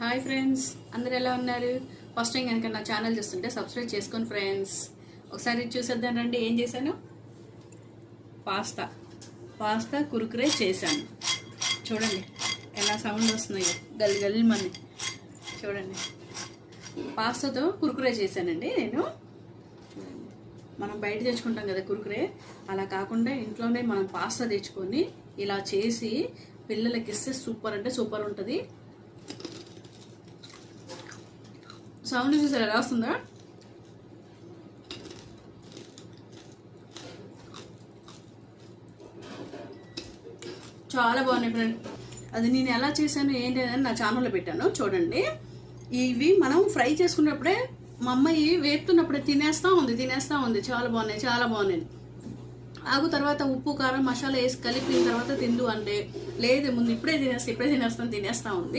Hi friends, అందరు ఎలా ఉన్నారు? ఫస్ట్ టైం కనుక నా ఛానల్ చూస్తుంటే సబ్స్క్రైబ్ చేసుకోండి ఫ్రెండ్స్. ఒకసారి చూసేద్దాం రండి. ఏం చేశాను? పాస్తా కురుకురే చేశాను. చూడండి ఎలా సౌండ్ వస్తున్నాయో, గల్లి గల్లి మని. చూడండి, పాస్తాతో కురుకురే చేశానండి నేను. మనం బయట తెచ్చుకుంటాం కదా కురుకురే, అలా కాకుండా ఇంట్లోనే మనం పాస్తా తెచ్చుకొని ఇలా చేసి పిల్లలకి ఇస్తే సూపర్ అంటే సూపర్ ఉంటుంది. సౌండ్ చూసారు ఎలా వస్తుందా? చాలా బాగున్నాయి ఫ్రెండ్. అది నేను ఎలా చేశాను ఏంటి అని నా ఛానల్లో పెట్టాను చూడండి. ఇవి మనం ఫ్రై చేసుకున్నప్పుడే మా అమ్మాయి వేపుతున్నప్పుడే తినేస్తూ ఉంది. చాలా బాగున్నాయి. ఆగు, తర్వాత ఉప్పు కారం మసాలా వేసి కలిపిన తర్వాత తిందు అంటే లేదు, ముందు ఇప్పుడే తినేస్తా తినేస్తా ఉంది.